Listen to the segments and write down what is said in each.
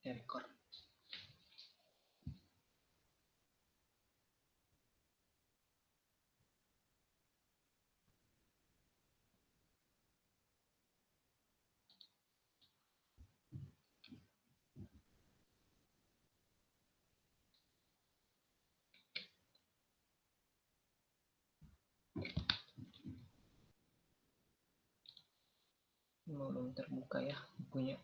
record. Belum terbuka ya bukunya.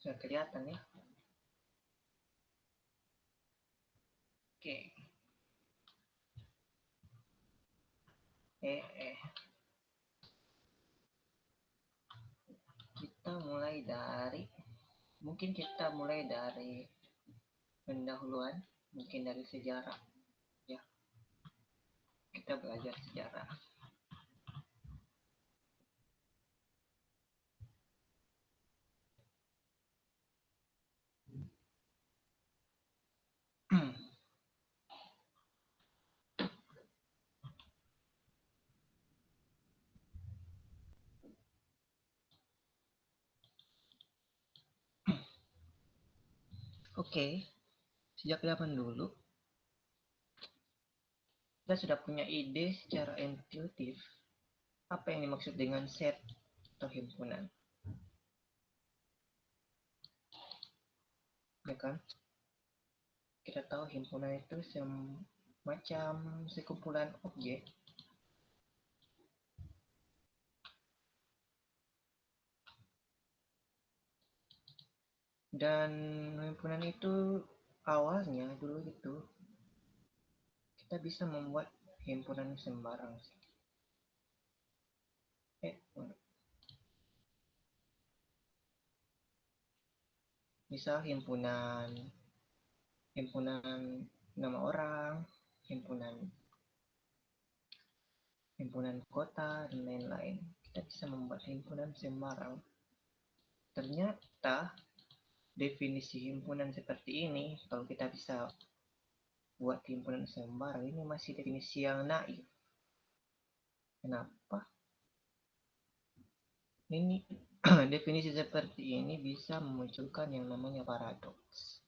Sudah kelihatan ya. Oke. Kita mulai dari pendahuluan, mungkin dari sejarah ya. Kita belajar sejarah. Oke, sejak zaman dulu kita sudah punya ide secara intuitif apa yang dimaksud dengan set atau himpunan, ya kan? Kita tahu himpunan itu semacam sekumpulan objek dan himpunan itu awalnya dulu itu kita bisa membuat himpunan sembarang. Misal himpunan nama orang, himpunan kota dan lain-lain. Kita bisa membuat himpunan sembarang. Ternyata definisi himpunan seperti ini, kalau kita bisa buat himpunan sembarang, ini masih definisi yang naif. Kenapa? Ini definisi seperti ini bisa memunculkan yang namanya paradoks.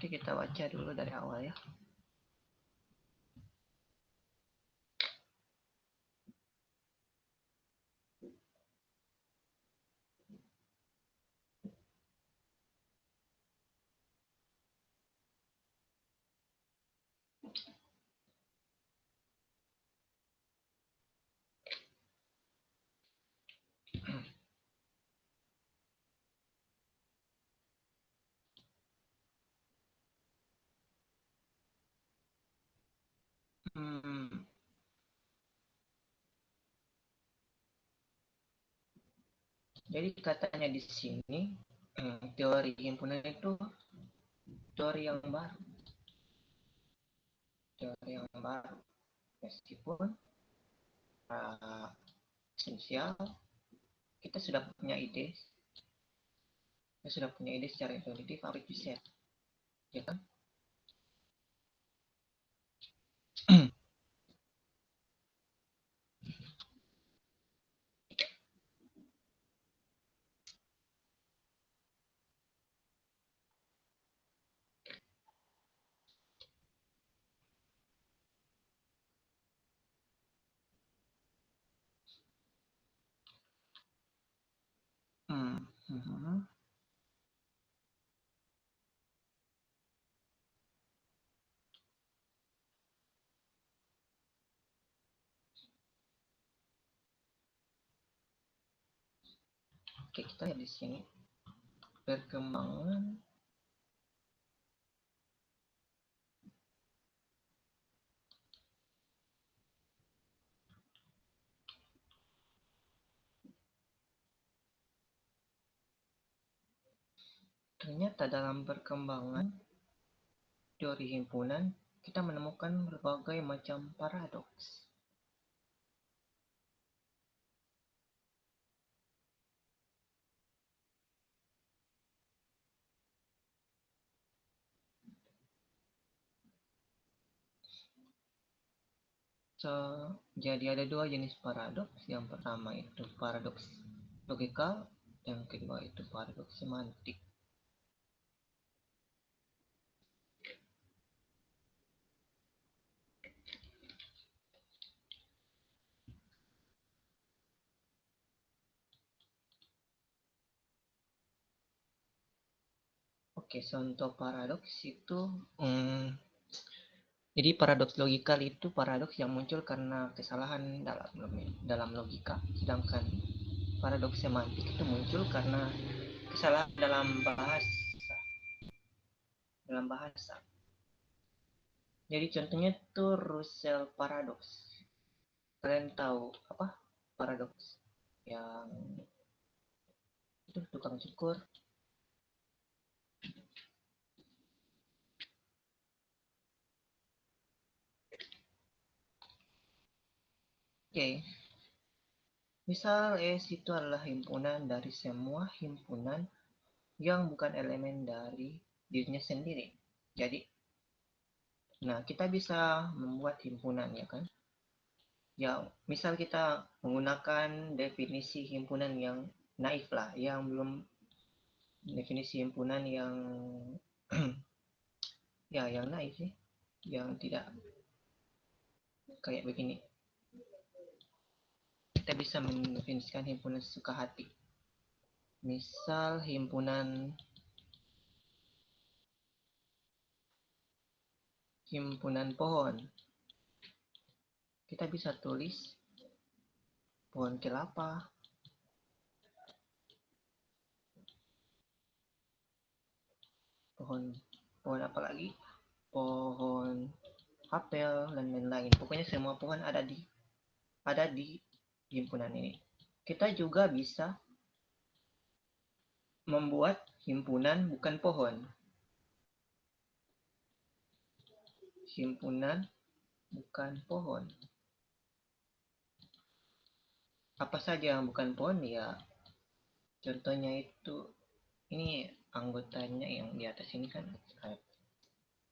Oke, kita baca dulu dari awal ya. Jadi katanya di sini teori himpunan itu teori yang baru, meskipun esensial kita sudah punya ide secara intuitif apa itu set, ya kan? Oke, kita lihat di sini perkembangan Ternyata dalam perkembangan teori himpunan, kita menemukan berbagai macam paradoks. Jadi ada dua jenis paradoks. Yang pertama itu paradoks logikal, yang kedua itu paradoks semantik. Oke, contoh paradoks itu jadi paradoks logikal itu paradoks yang muncul karena kesalahan dalam logika, sedangkan paradoks semantik itu muncul karena kesalahan dalam bahasa. Jadi contohnya itu Russell paradox. Kalian tahu apa paradoks? Yang itu tukang cukur. Oke. Misal S itu adalah himpunan dari semua himpunan yang bukan elemen dari dirinya sendiri. Jadi, nah kita bisa membuat himpunan ya kan? Ya, misal kita menggunakan definisi himpunan yang naif lah, yang belum definisi himpunan yang ya yang naif sih, yang tidak kayak begini. Kita bisa mendefinisikan himpunan sesuka hati. Misal himpunan pohon. Kita bisa tulis pohon kelapa, pohon apa lagi? Pohon apel dan lain-lain. Pokoknya semua pohon ada di himpunan ini. Kita juga bisa membuat himpunan bukan pohon. Himpunan bukan pohon. Apa saja yang bukan pohon ya? Contohnya itu ini anggotanya yang di atas ini kan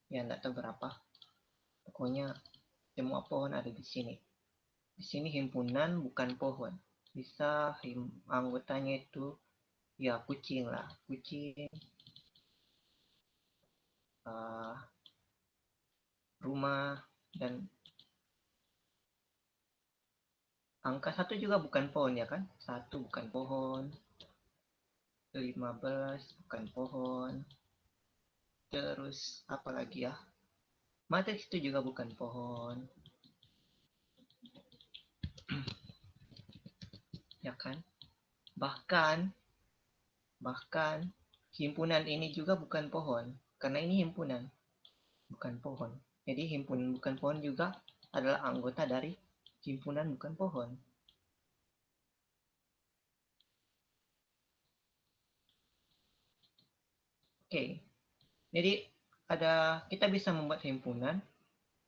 ya enggak tahu berapa. Pokoknya semua pohon ada di sini. Di sini himpunan bukan pohon. Bisa anggotanya itu ya kucing lah, kucing, rumah, dan angka 1 juga bukan pohon ya kan? 1 bukan pohon, 15 bukan pohon, terus apa lagi ya? Matrix itu juga bukan pohon. Ya kan? Bahkan himpunan ini juga bukan pohon, karena ini himpunan, bukan pohon. Jadi himpunan bukan pohon juga adalah anggota dari himpunan bukan pohon. Oke. Jadi kita bisa membuat himpunan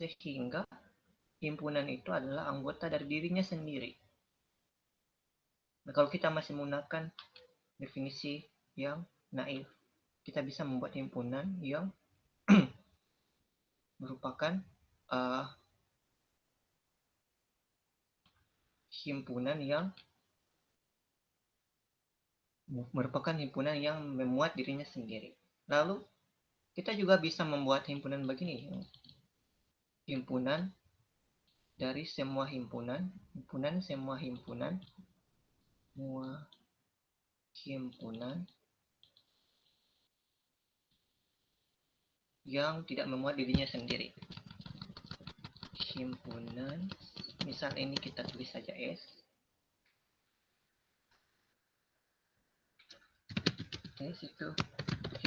sehingga himpunan itu adalah anggota dari dirinya sendiri. Nah, kalau kita masih menggunakan definisi yang naif, kita bisa membuat himpunan yang merupakan himpunan yang memuat dirinya sendiri. Lalu kita juga bisa membuat himpunan begini, himpunan dari semua himpunan semua himpunan yang tidak memuat dirinya sendiri. Himpunan, misal ini kita tulis saja S. S itu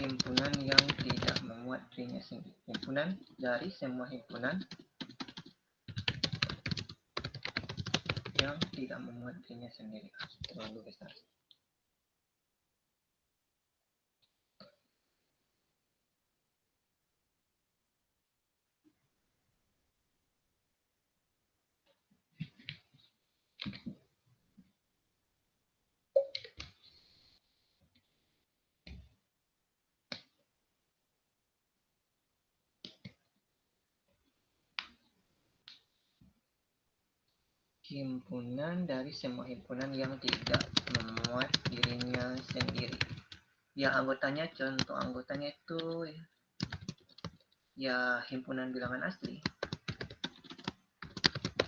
himpunan yang tidak memuat dirinya sendiri. Himpunan dari semua himpunan yang tidak memuat dirinya sendiri. Terlalu besar. himpunan dari semua himpunan yang tidak memuat dirinya sendiri. Ya, anggotanya, contoh anggotanya itu ya himpunan bilangan asli.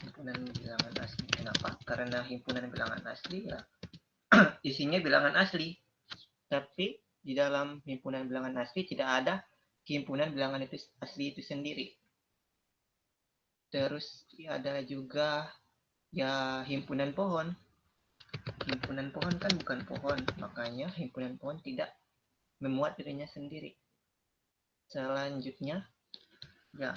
Himpunan bilangan asli. Kenapa? Karena himpunan bilangan asli ya isinya bilangan asli. Tapi di dalam himpunan bilangan asli tidak ada himpunan bilangan itu asli itu sendiri. Terus ada juga ya himpunan pohon. Himpunan pohon kan bukan pohon, makanya himpunan pohon tidak memuat dirinya sendiri. Selanjutnya, ya.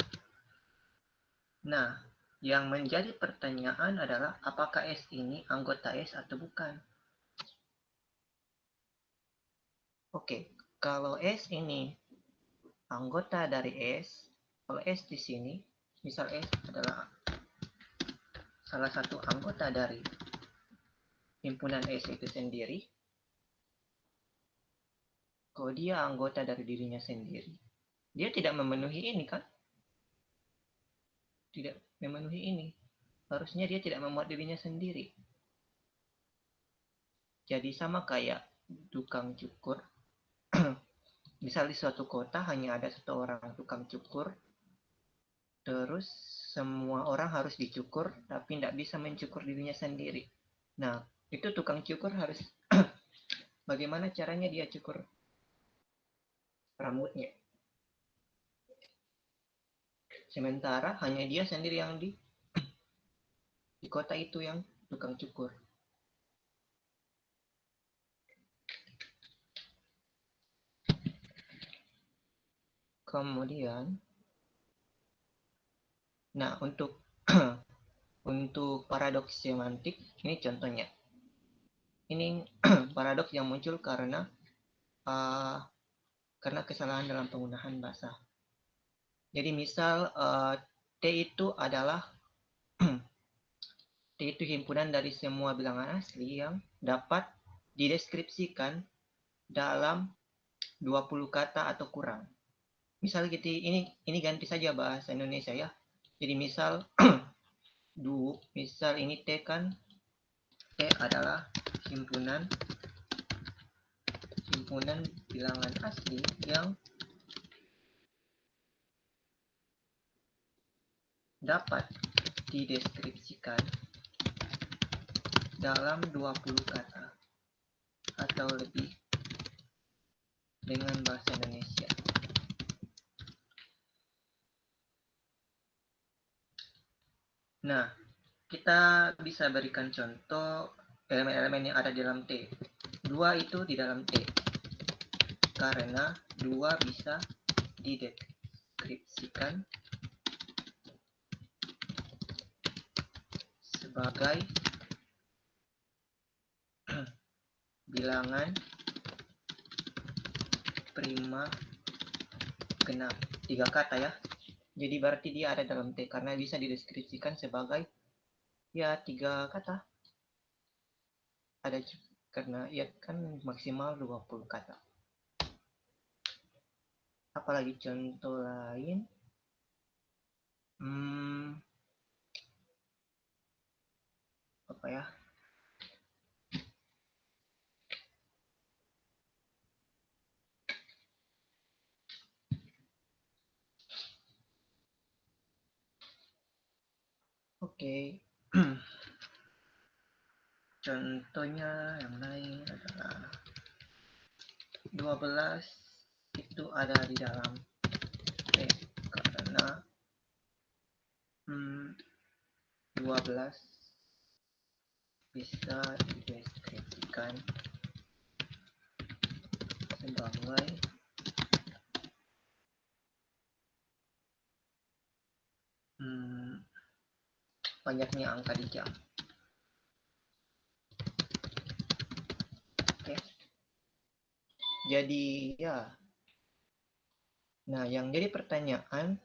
Nah, yang menjadi pertanyaan adalah apakah S ini anggota S atau bukan? Oke, kalau S ini anggota dari S, kalau S di sini, misal S adalah salah satu anggota dari himpunan S itu sendiri, kalau dia anggota dari dirinya sendiri, dia tidak memenuhi ini kan? Tidak memenuhi ini. Harusnya dia tidak memuat dirinya sendiri. Jadi sama kayak tukang cukur. Misal di suatu kota hanya ada satu orang tukang cukur, terus semua orang harus dicukur, tapi tidak bisa mencukur dirinya sendiri. Nah, itu tukang cukur harus bagaimana caranya dia cukur rambutnya. Sementara hanya dia sendiri yang di kota itu yang tukang cukur. Kemudian, nah untuk untuk paradoks semantik ini contohnya. Ini paradoks yang muncul karena kesalahan dalam penggunaan bahasa. Jadi misal T itu adalah T itu himpunan dari semua bilangan asli yang dapat dideskripsikan dalam 20 kata atau kurang. Misal gitu, ini ganti saja bahasa Indonesia ya. Jadi misal misal ini T kan, T adalah himpunan bilangan asli yang dapat dideskripsikan dalam 20 kata atau lebih dengan bahasa Indonesia. Nah, kita bisa berikan contoh elemen-elemen yang ada di dalam T. 2 itu di dalam T. Karena 2 bisa dideskripsikan sebagai bilangan prima genap. 3 kata ya. Jadi berarti dia ada dalam T karena bisa dideskripsikan sebagai ya 3 kata. Ada karena ya kan maksimal 20 kata. Apalagi contoh lain? Apa ya? Oke. Contohnya yang lain adalah 12 itu ada di dalam T karena 12 bisa dideskripsikan sebagai banyaknya angka di jam. Oke. Jadi ya. Nah, yang jadi pertanyaan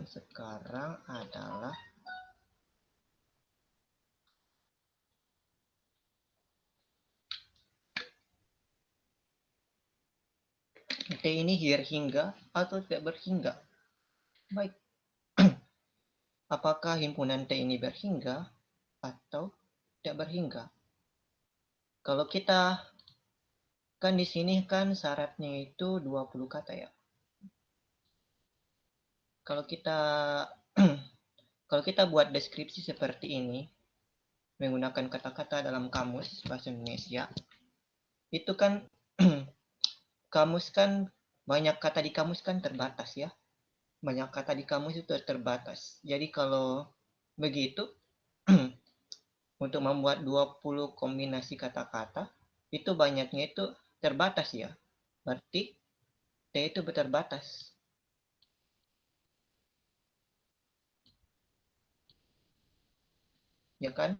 sekarang adalah T ini berhingga atau tidak berhingga? Baik, apakah himpunan T ini berhingga atau tidak berhingga? Kalau kita kan di sini kan syaratnya itu 20 kata ya. Kalau kita kalau kita buat deskripsi seperti ini menggunakan kata-kata dalam kamus bahasa Indonesia, itu kan kamus kan banyak kata di kamus kan terbatas ya. Banyak kata di kamus itu terbatas. Jadi kalau begitu untuk membuat 20 kombinasi kata-kata itu banyaknya itu terbatas ya. Berarti T itu terbatas. Ya kan?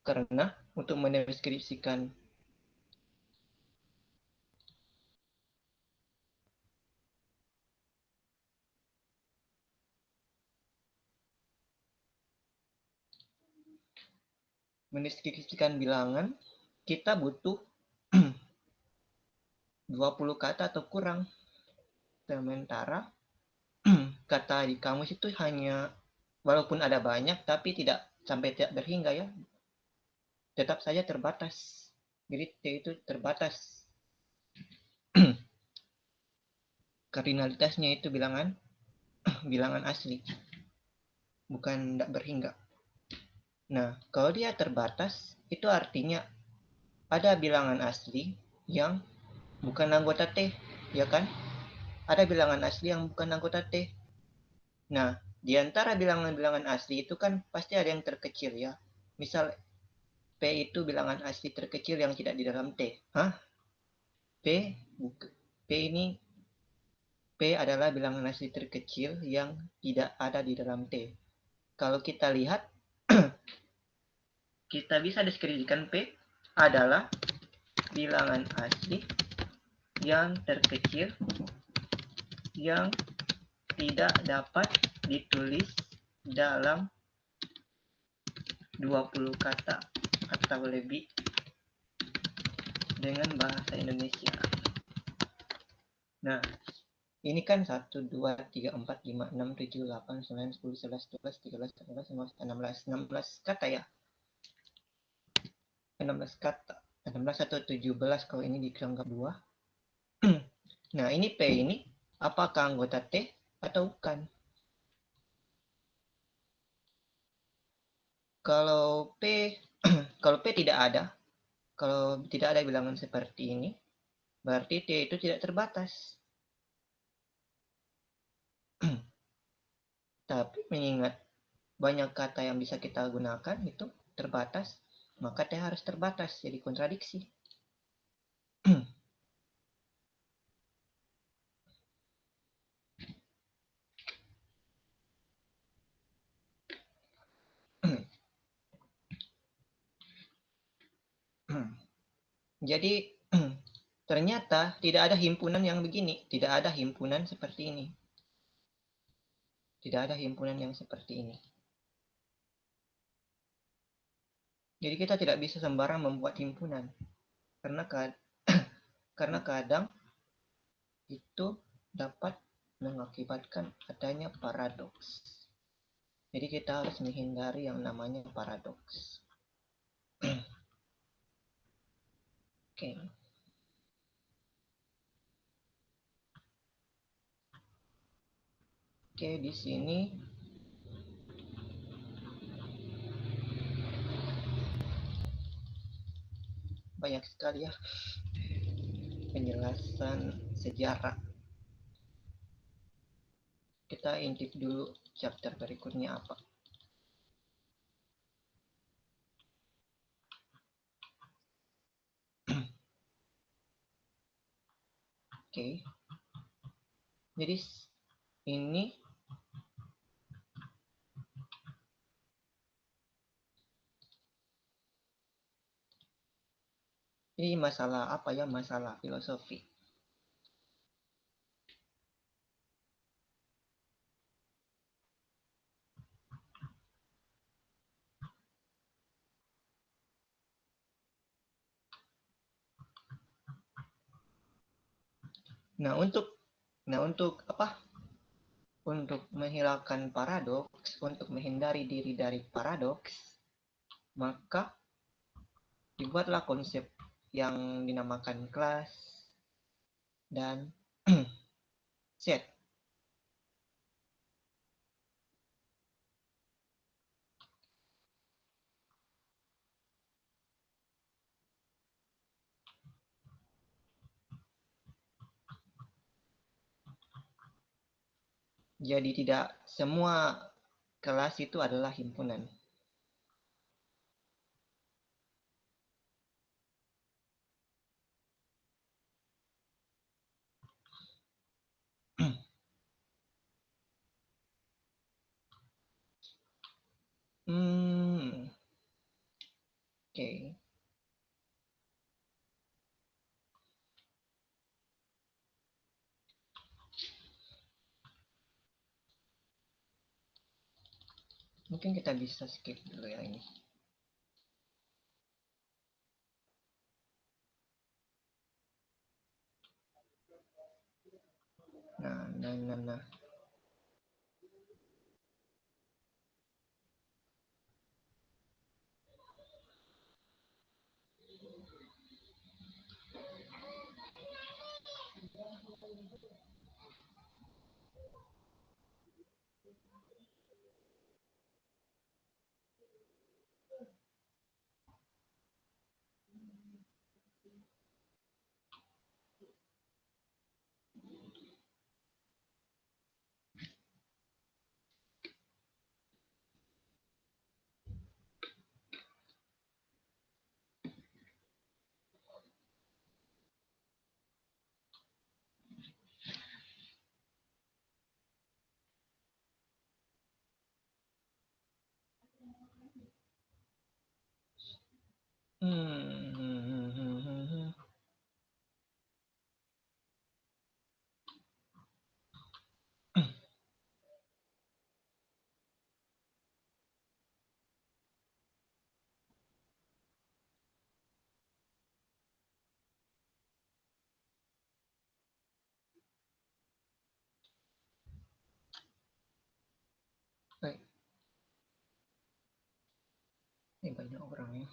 Karena untuk mendeskripsikan bilangan, kita butuh 20 kata atau kurang. Sementara kata di kamus itu hanya walaupun ada banyak tapi tidak sampai tidak berhingga ya. Tetap saja terbatas. Jadi T itu terbatas. Kardinalitasnya itu bilangan bilangan asli, bukan tidak berhingga. Nah, kalau dia terbatas, itu artinya ada bilangan asli yang bukan anggota T, ya kan? Ada bilangan asli yang bukan anggota T. Nah, di antara bilangan-bilangan asli itu kan pasti ada yang terkecil ya. Misal P itu bilangan asli terkecil yang tidak di dalam T. Hah? P, P ini P adalah bilangan asli terkecil yang tidak ada di dalam T. Kalau kita lihat, kita bisa deskripsikan P adalah bilangan asli yang terkecil yang tidak dapat ditulis dalam 20 kata atau lebih dengan bahasa Indonesia. Nah, ini kan 1, 2, 3, 4, 5, 6, 7, 8, 9, 10, 11, 12, 13, 14, 15, 16 kata ya. 16 kata. 16 atau 17 kalau ini dianggap 2. Nah, ini P ini apakah anggota T atau bukan? Kalau P kalau P tidak ada, kalau tidak ada bilangan seperti ini, berarti T itu tidak terbatas. Tapi mengingat banyak kata yang bisa kita gunakan itu terbatas, maka T harus terbatas, jadi kontradiksi. Jadi ternyata tidak ada himpunan yang begini, tidak ada himpunan seperti ini. Tidak ada himpunan yang seperti ini. Jadi kita tidak bisa sembarang membuat himpunan. Karena kadang itu dapat mengakibatkan adanya paradoks. Jadi kita harus menghindari yang namanya paradoks. Oke. Oke, di sini banyak sekali ya penjelasan sejarah. Kita intip dulu chapter berikutnya apa. Oke. Jadi ini masalah apa ya? Masalah filosofi. Nah, untuk apa? Untuk menghilangkan paradoks, untuk menghindari diri dari paradoks, maka dibuatlah konsep yang dinamakan kelas dan set. Jadi tidak semua kelas itu adalah himpunan. Oke. Okay. Mungkin kita bisa skip dulu ya ini. Nah. Hmm. Baik. Ini banyak orang ya.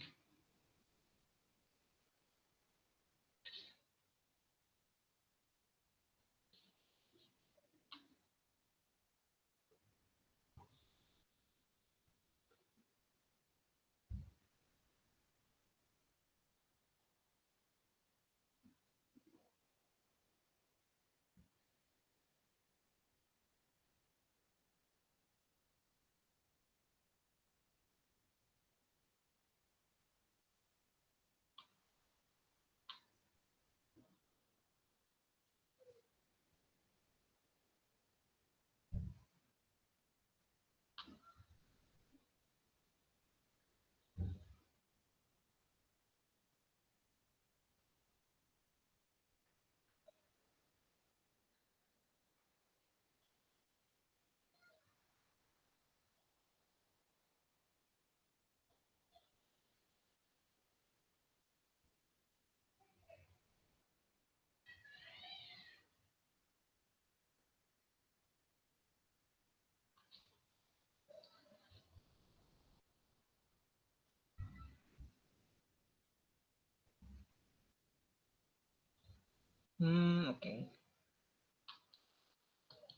Oke. Okay.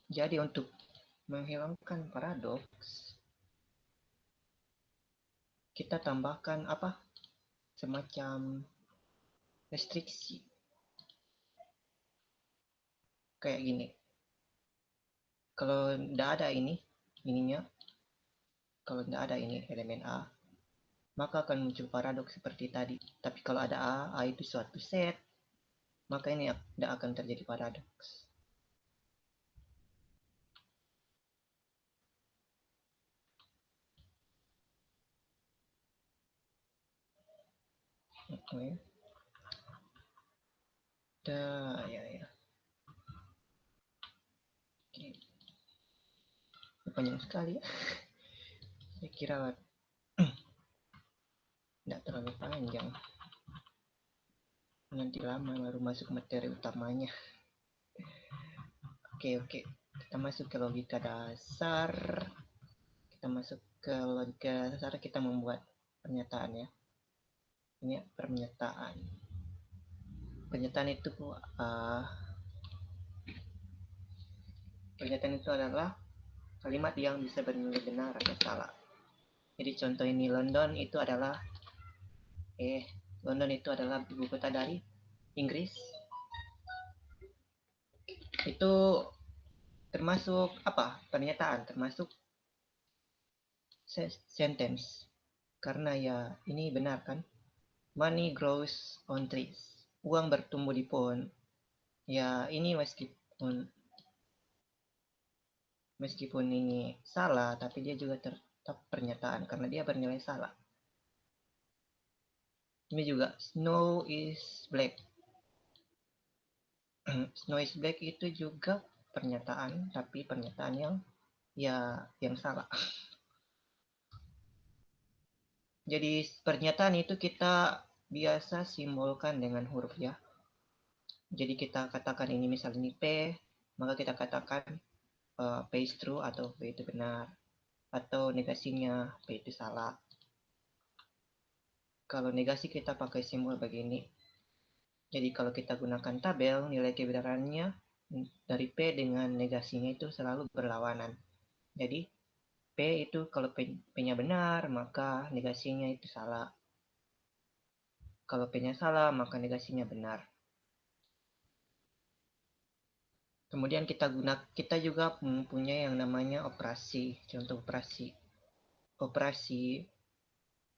Jadi untuk menghilangkan paradoks, kita tambahkan apa? Semacam restriksi. Kayak gini. Kalau tidak ada ininya, kalau tidak ada ini elemen A, maka akan muncul paradoks seperti tadi. Tapi kalau ada A itu suatu set, maka ini tidak akan terjadi paradoks. Oke. Ya. Oke. Panjang sekali ya. Saya kira tidak terlalu panjang. Nanti lama baru masuk materi utamanya. Oke. Kita masuk ke logika dasar. Kita membuat pernyataan ya. Ini pernyataan. Pernyataan itu adalah kalimat yang bisa bernilai benar atau salah. Jadi contoh ini London itu adalah ibu kota dari Inggris. Itu termasuk apa? Pernyataan, termasuk sentence. Karena ya ini benar kan? Money grows on trees. Uang bertumbuh di pohon. Ya ini meskipun ini salah, tapi dia juga tetap pernyataan karena dia bernilai salah. Ini juga snow is black. Snow is black itu juga pernyataan, tapi pernyataan yang salah. Jadi pernyataan itu kita biasa simbolkan dengan huruf ya. Jadi kita katakan ini misalnya P, maka kita katakan P is true atau P itu benar. Atau negasinya P itu salah. Kalau negasi kita pakai simbol begini. Jadi kalau kita gunakan tabel, nilai kebenarannya dari P dengan negasinya itu selalu berlawanan. Jadi P itu kalau P-nya benar, maka negasinya itu salah. Kalau P-nya salah, maka negasinya benar. Kemudian kita juga mempunyai yang namanya operasi. Contoh operasi. Operasi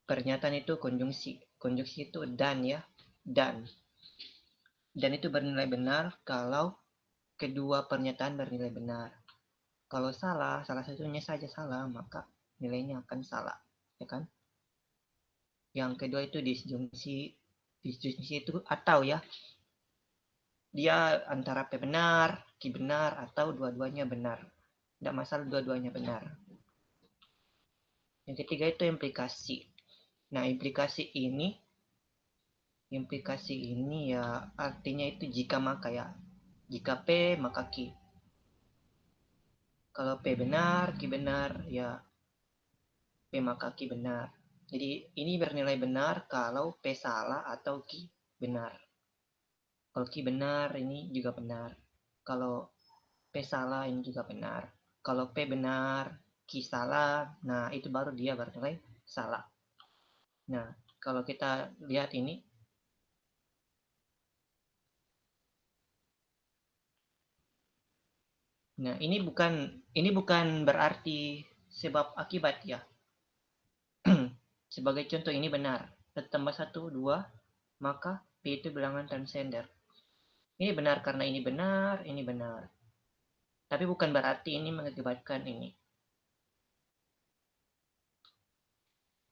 pernyataan itu konjungsi. Konjungsi itu dan ya. Dan itu bernilai benar kalau kedua pernyataan bernilai benar. Kalau salah satunya saja salah, maka nilainya akan salah. Ya kan? Yang kedua itu disjungsi. Disjungsi itu atau ya. Dia antara P benar, Q benar, atau dua-duanya benar. Tidak masalah dua-duanya benar. Yang ketiga itu implikasi. Nah, implikasi ini ya artinya itu jika maka ya. Jika P maka Q. Kalau P benar, Q benar, ya P maka Q benar. Jadi ini bernilai benar kalau P salah atau Q benar. Kalau Q benar ini juga benar. Kalau P salah ini juga benar. Kalau P benar, Q salah, nah itu baru dia bernilai salah. Nah, kalau kita lihat ini, nah ini bukan berarti sebab akibat ya. Sebagai contoh ini benar. Tambah 1, 2, maka P itu bilangan transender. Ini benar karena ini benar, ini benar. Tapi bukan berarti ini mengakibatkan ini.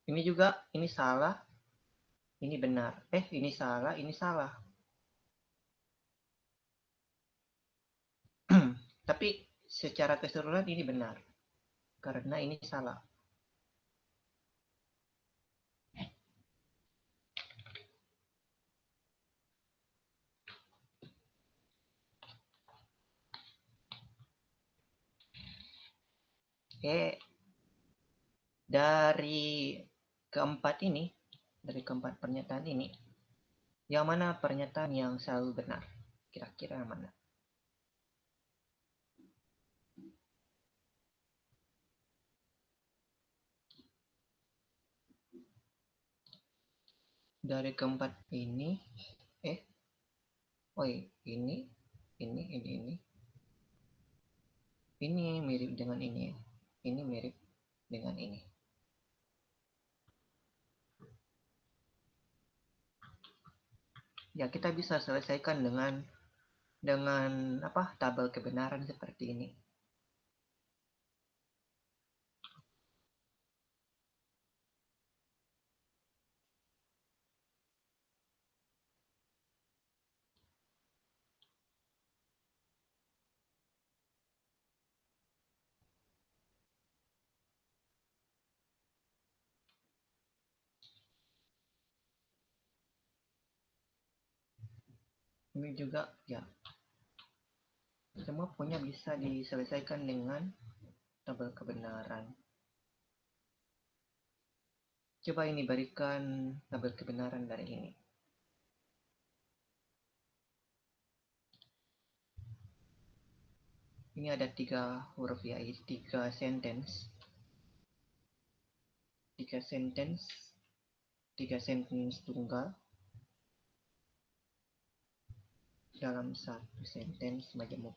Ini juga, ini salah, ini benar. Ini salah, ini salah. Tapi secara keseluruhan ini benar. Karena ini salah. Dari keempat pernyataan ini, yang mana pernyataan yang selalu benar? Kira-kira yang mana? Dari keempat ini, ini mirip dengan ini mirip dengan ini. Ya, kita bisa selesaikan dengan tabel kebenaran seperti ini. Ini juga ya. Semua punya bisa diselesaikan dengan tabel kebenaran. Coba ini berikan tabel kebenaran dari ini. Ini ada 3 huruf ya, 3 sentence. 3 sentence, 3 sentence tunggal dalam satu sentence majemuk.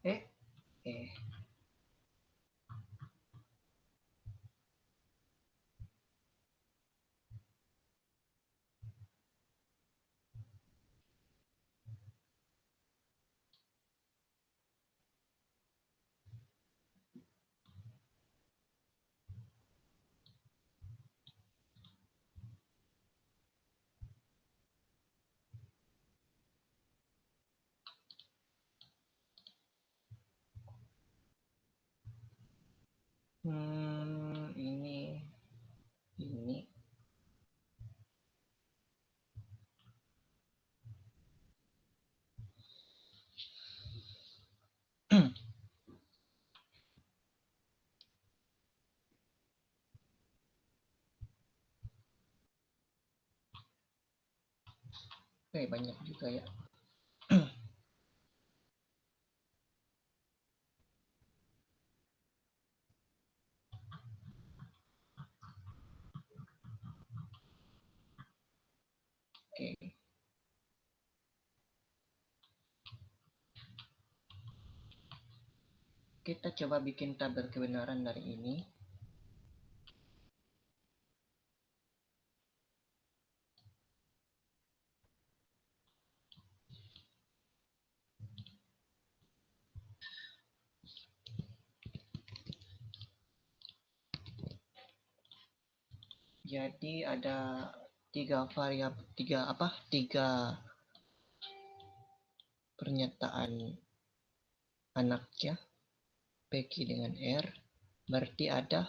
Eh, eh, ini. Banyak juga ya. Oke, kita coba bikin tabel kebenaran dari ini. Jadi ada tiga pernyataan anaknya Peggy dengan R. Berarti ada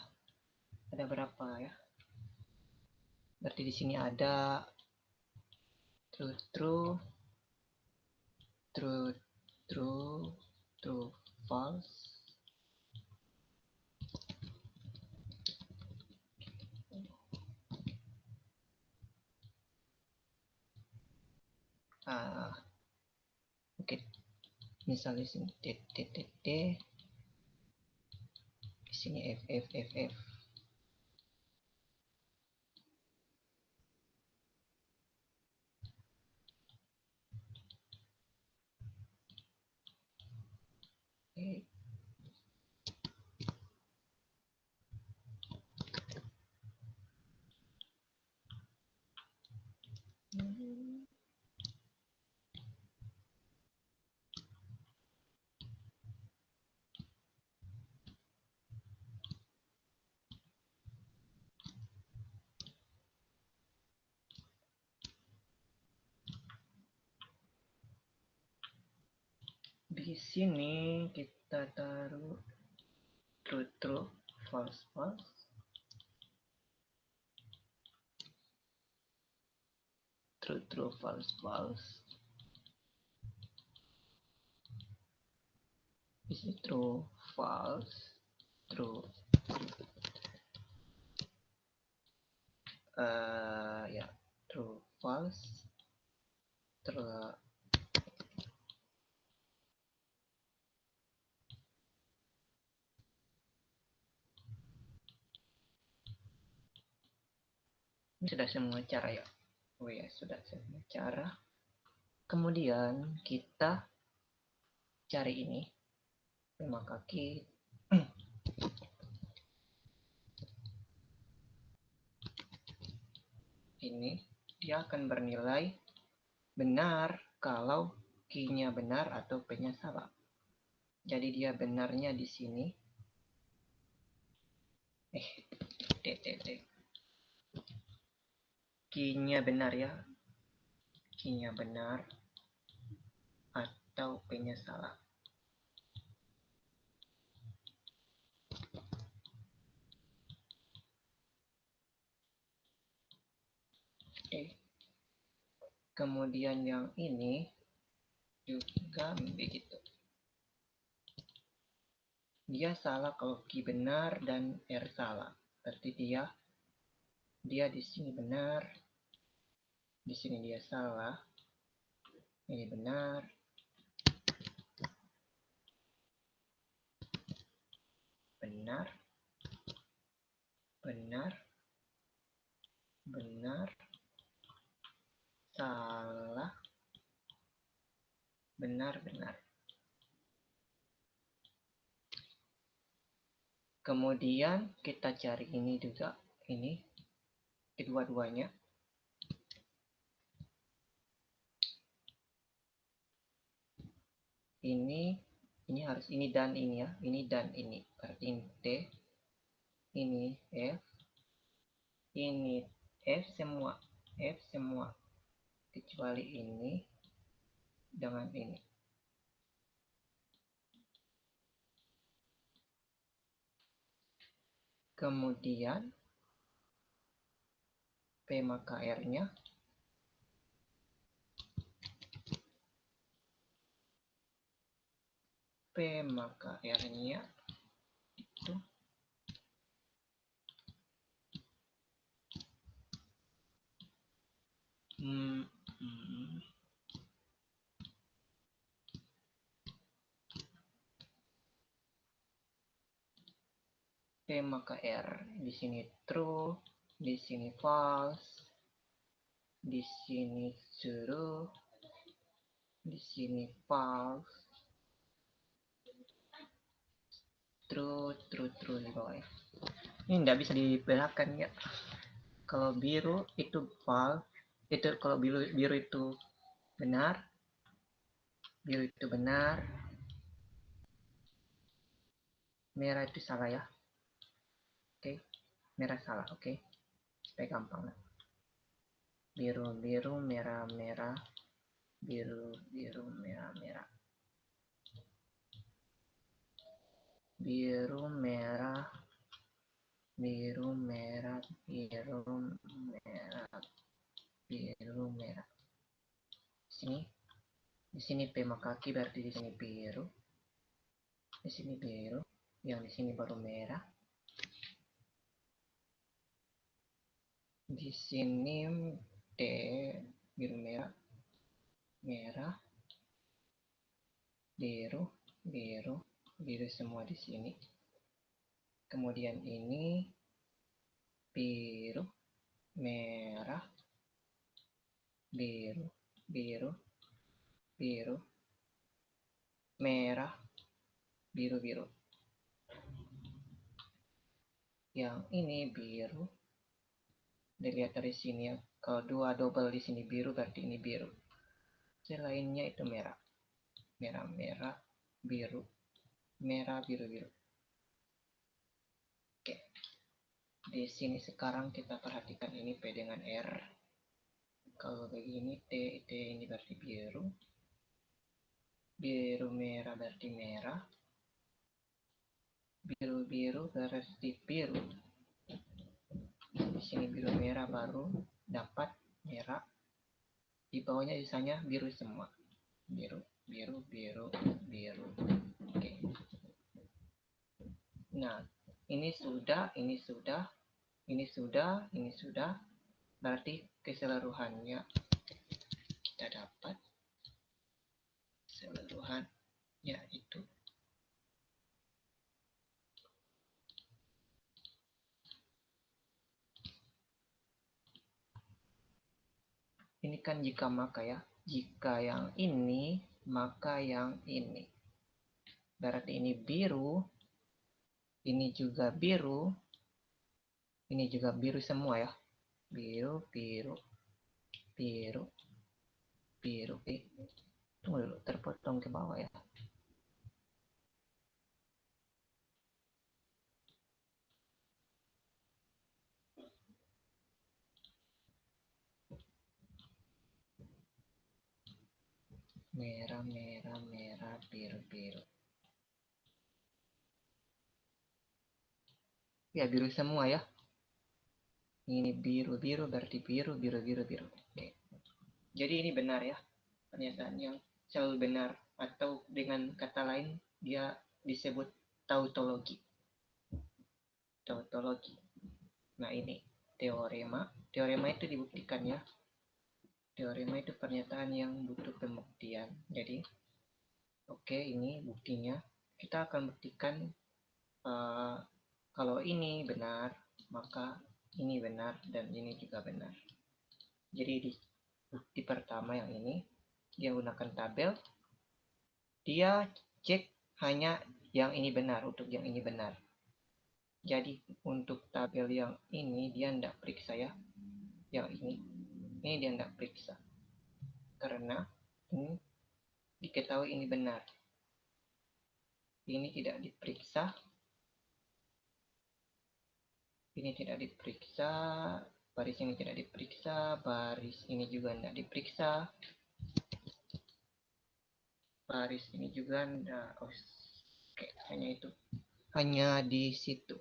berapa ya? Berarti di sini ada true true true true true false. Oke, misalnya sini t t t t, di sini f f f f. Oke. Di sini kita taruh true true false false true true false false. Di sini true false true ya true false true. Ini sudah semua cara ya. Oh ya, sudah semua cara. Kemudian kita cari ini rumah kaki. Ini dia akan bernilai benar kalau Q-nya benar atau P-nya salah. Jadi dia benarnya di sini. Q-nya benar ya. Q-nya benar atau P-nya salah. Oke. Kemudian yang ini juga begitu. Dia salah kalau Q benar dan R salah. Berarti dia di sini benar, di sini dia salah. Ini benar. Benar. Benar. Benar. Salah. Benar, benar. Kemudian kita cari ini juga, ini kedua-duanya. Ini harus ini dan ini ya, ini dan ini. Berarti ini T, ini F, ini F semua kecuali ini dengan ini. Kemudian P maka R-nya P maka R-nya itu P maka R di sini true, di sini false, di sini true, di sini false, true di bawah ya. Ini nggak bisa dibedakan ya. Kalau biru itu false, itu kalau biru itu benar, merah itu salah ya. Oke, merah salah. Oke, supaya gampang lah. Biru merah, biru merah, biru merah, biru merah. Di sini P maka kaki berarti di sini biru, yang di sini baru merah. Di sini D biru merah, biru semua di sini. Kemudian ini biru, merah, biru, merah, biru. Yang ini biru. Dilihat dari sini ya. Kalau dua double di sini biru berarti ini biru. Selainnya itu merah, biru, biru. Oke. Di sini sekarang kita perhatikan ini P dengan R. Kalau begini T ini berarti biru. Biru merah berarti merah. Biru berarti biru. Di sini biru merah baru dapat merah. Di bawahnya sisanya biru semua. Biru. Oke. Nah, ini sudah. Berarti keseluruhannya kita dapat keseluruhannya itu ini kan jika maka ya. Jika yang ini maka yang ini. Berarti ini biru, ini juga biru, ini juga biru semua ya. Biru. Tunggu dulu, terpotong ke bawah ya. Merah, merah, merah, biru, biru. Ya, biru semua ya. Ini biru, biru berarti biru, biru, biru, biru. Oke. Jadi ini benar ya. Pernyataan yang selalu benar. Atau dengan kata lain, dia disebut tautologi. Tautologi. Nah ini teorema. Teorema itu dibuktikan ya. Teorema itu pernyataan yang butuh pembuktian. Jadi, oke, ini buktinya. Kita akan buktikan uh, kalau ini benar, maka ini benar dan ini juga benar. Jadi di bukti pertama yang ini, dia gunakan tabel. Dia cek hanya yang ini benar, untuk yang ini benar. Jadi untuk tabel yang ini dia tidak periksa ya. Yang ini dia tidak periksa. Karena ini diketahui ini benar. Ini tidak diperiksa, ini tidak diperiksa, baris ini tidak diperiksa, baris ini juga tidak diperiksa, baris ini juga tidak. Oke, hanya itu, hanya di situ.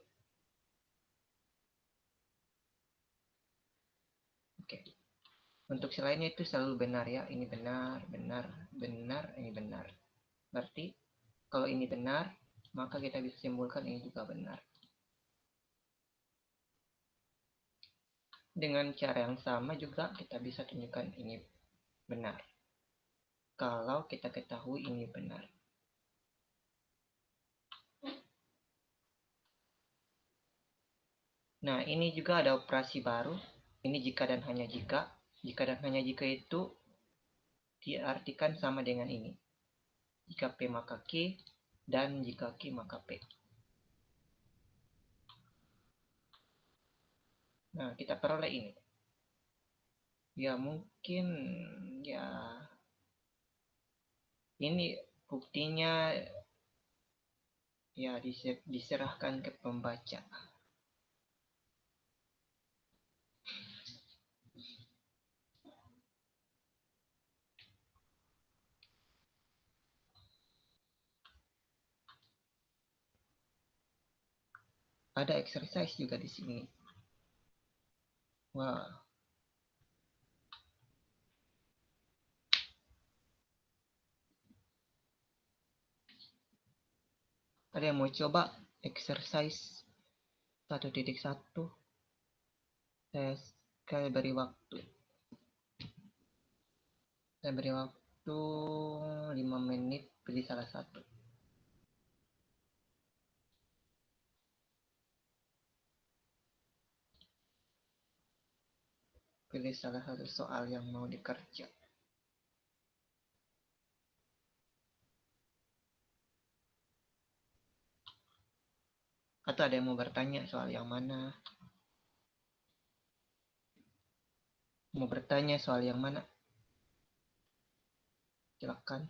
Oke, untuk selainnya itu selalu benar ya. Ini benar, benar, benar, ini benar. Berarti kalau ini benar, maka kita bisa simpulkan ini juga benar. Dengan cara yang sama juga kita bisa tunjukkan ini benar. Kalau kita ketahui ini benar. Nah, ini juga ada operasi baru. Ini jika dan hanya jika. Jika dan hanya jika itu diartikan sama dengan ini. Jika P maka Q, dan jika Q maka P. Nah, kita peroleh ini. Ya, mungkin ya ini buktinya ya diserahkan ke pembaca. Ada exercise juga di sini. Wah, ada yang mau coba exercise 1.1? Saya beri waktu. Saya beri waktu 5 menit, pilih salah satu. Pilih salah satu soal yang mau dikerja. Atau ada yang mau bertanya soal yang mana? Mau bertanya soal yang mana? Silakan.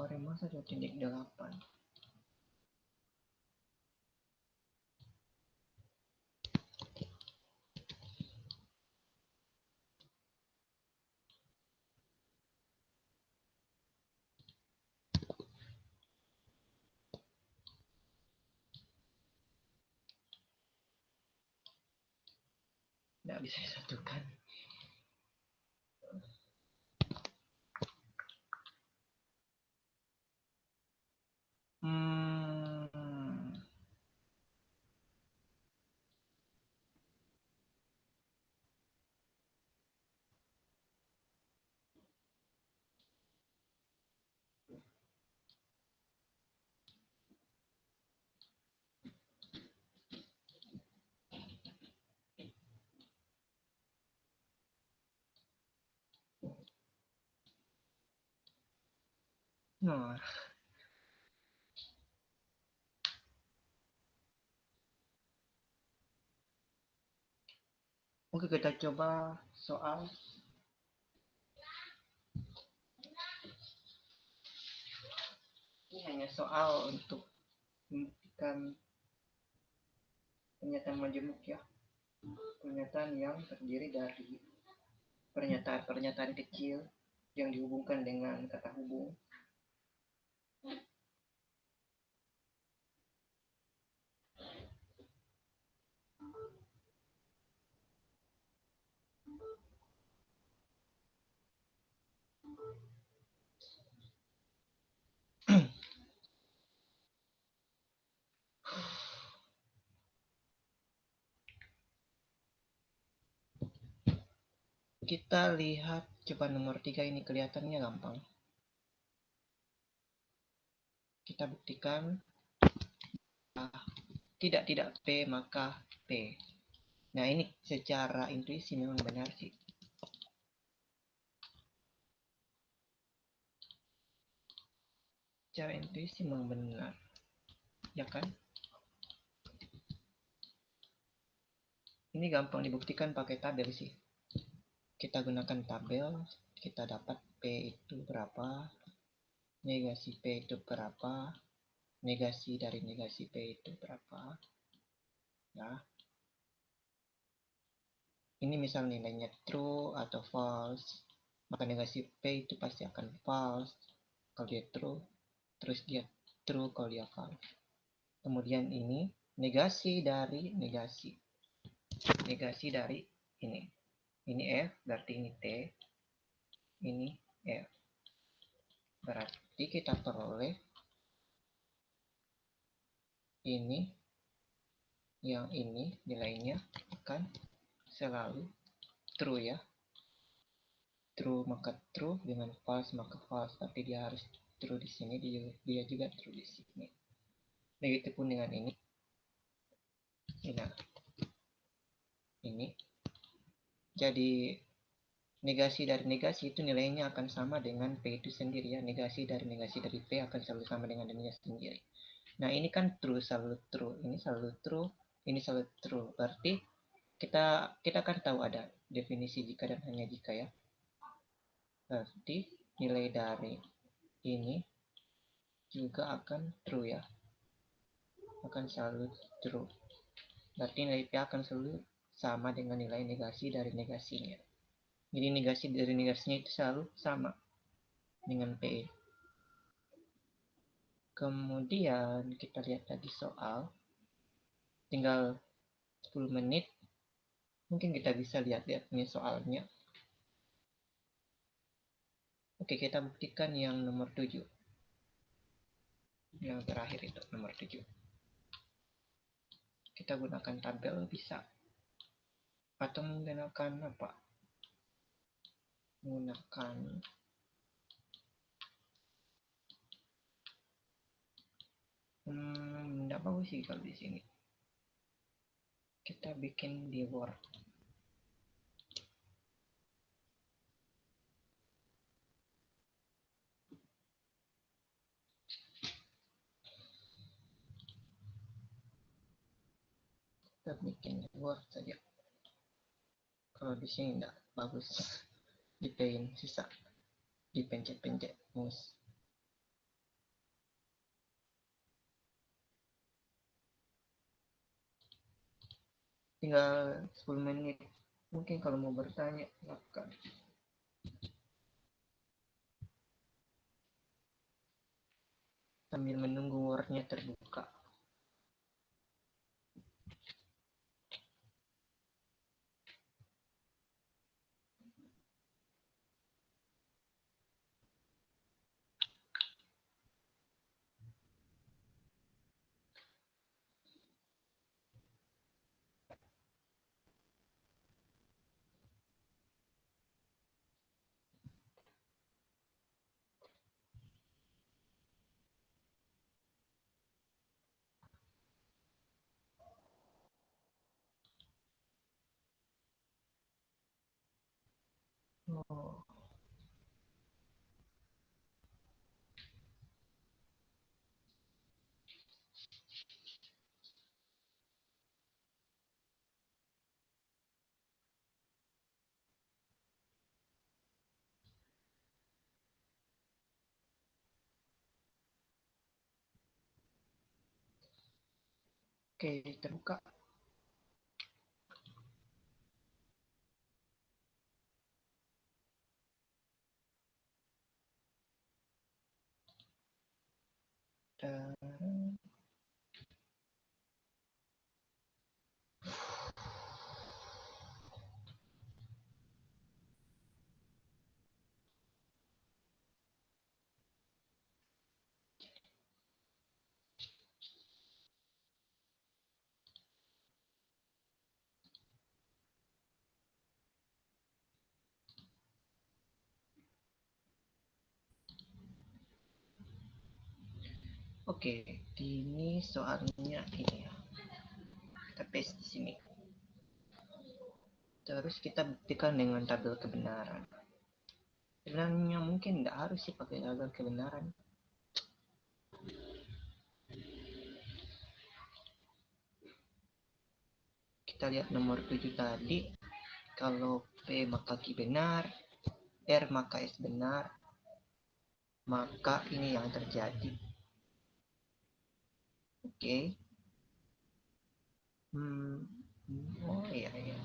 Arema 1.8. Nggak bisa disatukan. Nah, oke, kita coba soal. Ini hanya soal untuk membuktikan pernyataan majemuk ya. Pernyataan yang terdiri dari pernyataan-pernyataan kecil yang dihubungkan dengan kata hubung. Kita lihat coba nomor 3 ini kelihatannya gampang. Kita buktikan tidak P maka P. Nah, ini secara intuisi memang benar sih. Secara intuisi memang benar. Ya kan? Ini gampang dibuktikan pakai tabel sih. Kita gunakan tabel, kita dapat P itu berapa, negasi P itu berapa, negasi dari negasi P itu berapa. Ya. Ini misal nilainya true atau false, maka negasi P itu pasti akan false kalau dia true, terus dia true kalau dia false. Kemudian ini negasi dari negasi. Negasi dari ini. Ini F, berarti ini T. Ini F. Berarti kita peroleh ini, yang ini nilainya akan selalu true ya. True maka true, dengan false maka false. Tapi dia harus true di sini, dia juga true di sini. Begitupun dengan ini. Nah, ini. Jadi negasi dari negasi itu nilainya akan sama dengan P itu sendiri ya. Negasi dari P akan selalu sama dengan nilainya sendiri. Nah, ini kan true, selalu true. Ini selalu true, ini selalu true. Berarti kita kan tahu ada definisi jika dan hanya jika ya. Berarti nilai dari ini juga akan true ya. Akan selalu true. Berarti nilai P akan selalu sama dengan nilai negasi dari negasinya. Jadi negasi dari negasinya itu selalu sama dengan P. Kemudian kita lihat lagi soal. Tinggal 10 menit. Mungkin kita bisa lihat-lihat ini soalnya. Oke, kita buktikan yang nomor 7. Yang terakhir itu nomor 7. Kita gunakan tabel bisa. Atau menggunakan apa? Menggunakan enggak bagus sih kalau di sini. Kita bikin di Word. Kita bikin di Word saja. Kalau di sini enggak bagus. Di Paint susah. Dipencet-pencet mouse. tinggal 10 menit. Mungkin kalau mau bertanya silakan sambil menunggu wordnya terbuka. Oh, oke, terbuka. Dan oke, ini soalnya ini ya. Kita paste di sini. Terus kita buktikan dengan tabel kebenaran. Sebenarnya mungkin tidak harus sih pakai tabel kebenaran. Kita lihat nomor 7 tadi. Kalau P maka Q benar, R maka S benar, maka ini yang terjadi. Oke. Oh iya iya.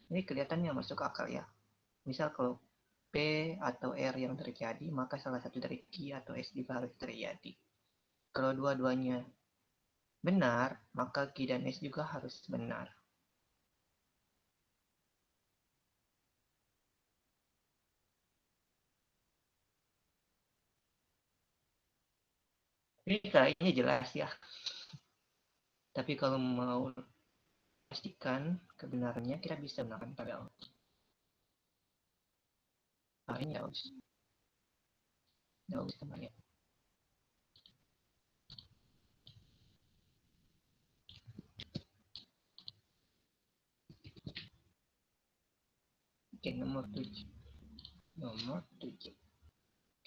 Ini kelihatannya masuk akal ya. Misal kalau P atau R yang terjadi, maka salah satu dari Q atau S juga harus terjadi. Kalau dua-duanya benar, maka Q dan S juga harus benar. Ini kayaknya jelas ya. Tapi kalau mau pastikan kebenarannya, kita bisa menggunakan tabel. Nah, ini jauh temannya. Oke, nomor 7. Nomor 7.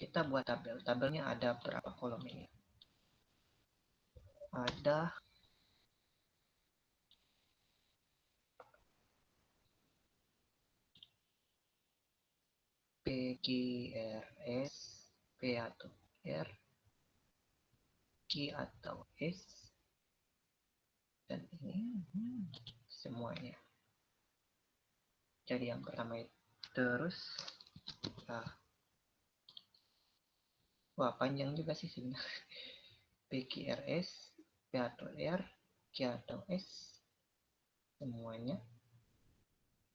Kita buat tabel. Tabelnya ada berapa kolom ini? Ada P, Q, R, S, P atau R, Q atau S, dan ini semuanya. Jadi yang pertama itu. Terus, nah, wah panjang juga sih sebenarnya. P, Q, R, S, P atau R, Q atau S, semuanya.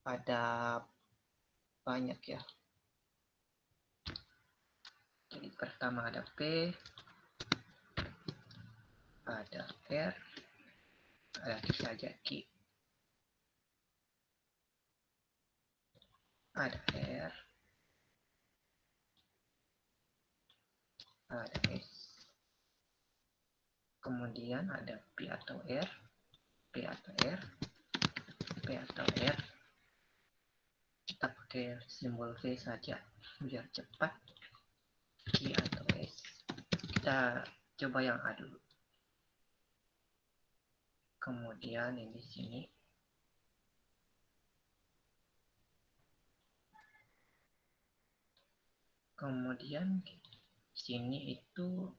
Ada banyak ya. Jadi pertama ada P, ada R, ada saja Q, ada R, ada S, kemudian ada P atau R, P atau R, P atau R. Kita pakai simbol V saja biar cepat. Q atau S. Kita coba yang A dulu. Kemudian ini di sini. Kemudian sini itu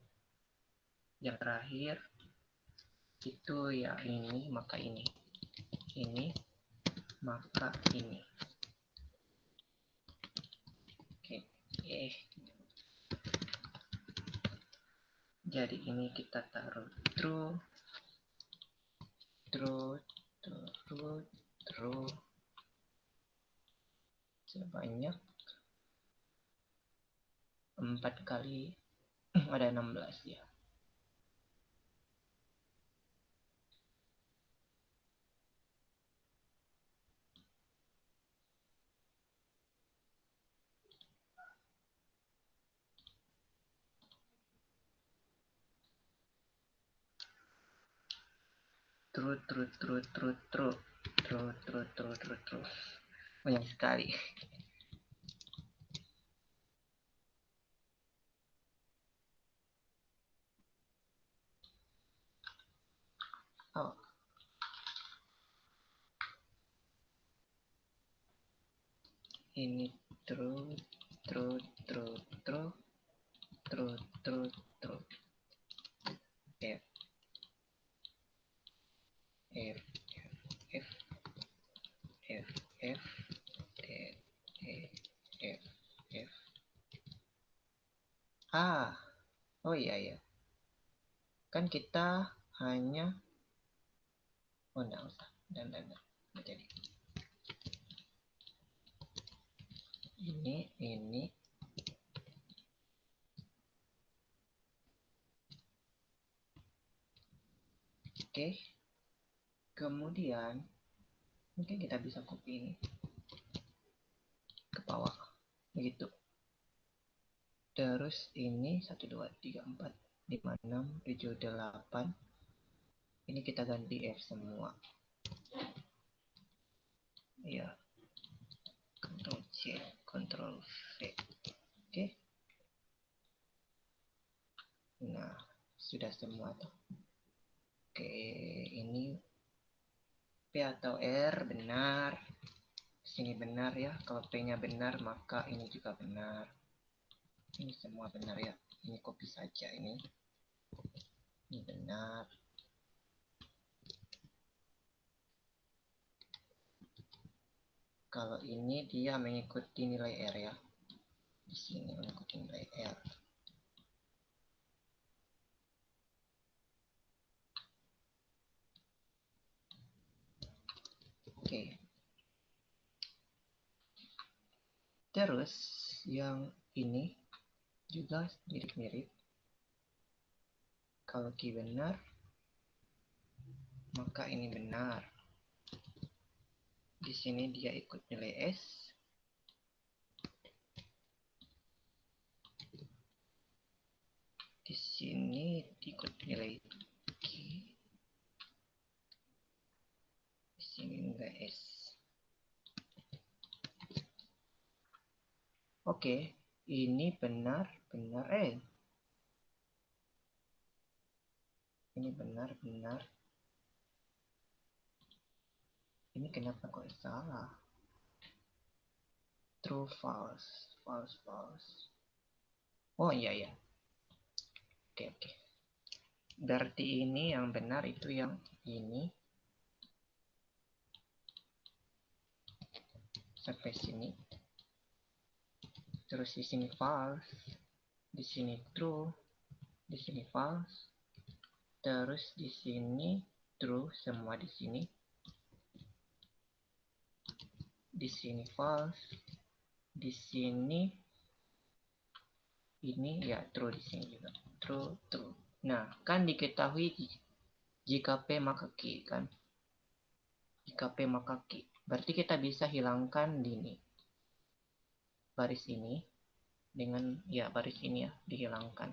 yang terakhir itu ya ini maka ini maka ini. Oke, jadi ini kita taruh true sebanyak 4 kali. Ada 16 ya. True. Banyak sekali. Oh, ini true. F F F F F T E F F. Oh iya ya. Kan kita hanya enggak usah. Dan nggak jadi. Ini oke. Kemudian mungkin kita bisa copy ini ke bawah begitu. Terus ini 1 2 3 4 5 6 7 8. Ini kita ganti F semua. Ya. Ctrl C, Ctrl V. Oke. Nah, sudah semua tuh. Oke, ini P atau R benar. Sini benar ya. Kalau P-nya benar, maka ini juga benar. Ini semua benar ya. Ini copy saja ini. Ini benar. Kalau ini dia mengikuti nilai R ya. Di sini mengikuti nilai R. Oke. Terus yang ini juga mirip-mirip. Kalau key benar, maka ini benar. Di sini dia ikut nilai S. Di sini ikut nilai Q. Di sini nilai S. Oke, ini benar. Ini benar. Ini kenapa kok salah? True, false. Oh iya ya. Oke. Berarti ini yang benar itu yang ini. Sampai sini. Terus di sini false. Di sini true. Di sini false. Terus di sini true semua di sini. Di sini false. Di sini ini ya true, di sini juga true. Nah, kan diketahui jika P maka Q kan. Jika P maka Q. Berarti kita bisa hilangkan ini. Baris ini dengan ya baris ini ya dihilangkan.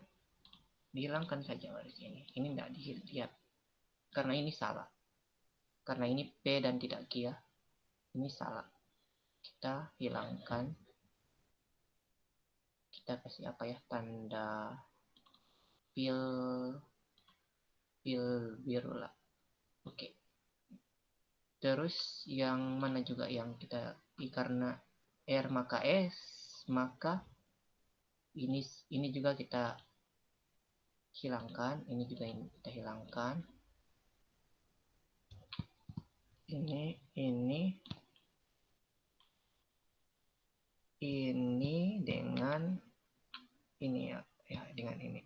Dihilangkan saja baris ini. Ini tidak dilihat. Karena ini salah. Karena ini P dan tidak Q ya. Ini salah. Kita hilangkan. Kita kasih apa ya? Tanda pil biru lah. Oke. Terus yang mana juga yang kita karena R maka S, maka ini juga kita hilangkan, ini juga kita hilangkan. ini dengan ini ya, dengan ini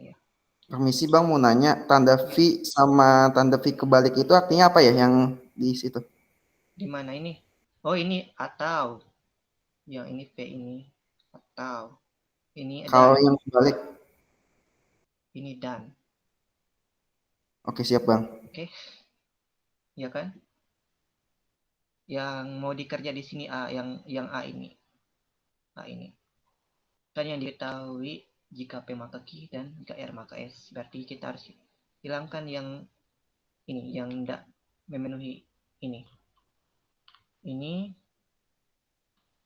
ya. Permisi Bang, mau nanya, tanda V sama tanda V kebalik itu artinya apa ya yang di situ? Di mana ini? Oh, ini atau. Yang ini V ini atau. Ini Kalau dan. yang kebalik? Ini dan. Oke, siap Bang. Oke. Ya kan? Yang mau dikerja di sini A, yang A ini. A ini. Kan yang diketahui jika P maka Q dan jika R maka S. Berarti kita harus hilangkan yang ini, yang tidak memenuhi ini. Ini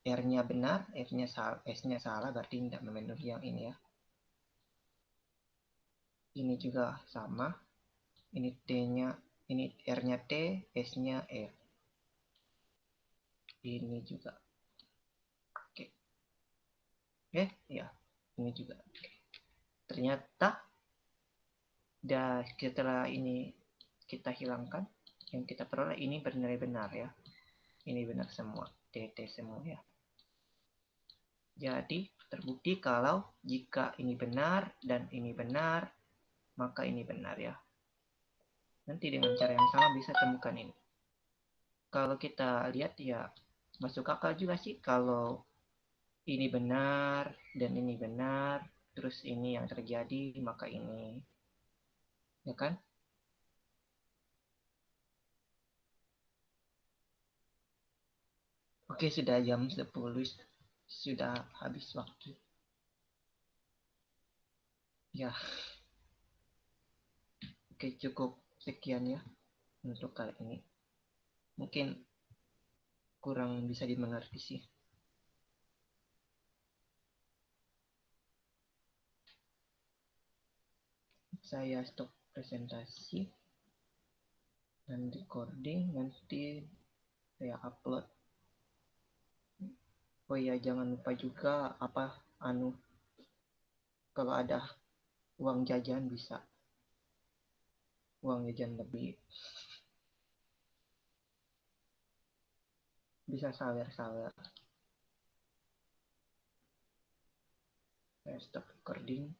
R-nya benar, S-nya salah, berarti tidak memenuhi yang ini ya. Ini juga sama. Ini T-nya, ini R-nya T, S-nya R. Ini juga. Oke. Ya. Ini juga. Ternyata setelah ini kita hilangkan, yang kita peroleh ini benar-benar ya. Ini benar semua. TT semua ya. Jadi terbukti kalau jika ini benar dan ini benar, maka ini benar ya. Nanti dengan cara yang sama bisa temukan ini. Kalau kita lihat ya masuk akal juga sih kalau ini benar dan ini benar, terus ini yang terjadi, maka ini. Ya kan? Oke, sudah jam 10. Sudah habis waktu. Ya. Oke, cukup sekian ya untuk kali ini. Mungkin kurang bisa dimengerti sih. Saya stop presentasi dan recording, nanti saya upload. Oh iya, jangan lupa juga kalau ada uang jajan uang jajan lebih bisa sawer-sawer. Saya stop recording.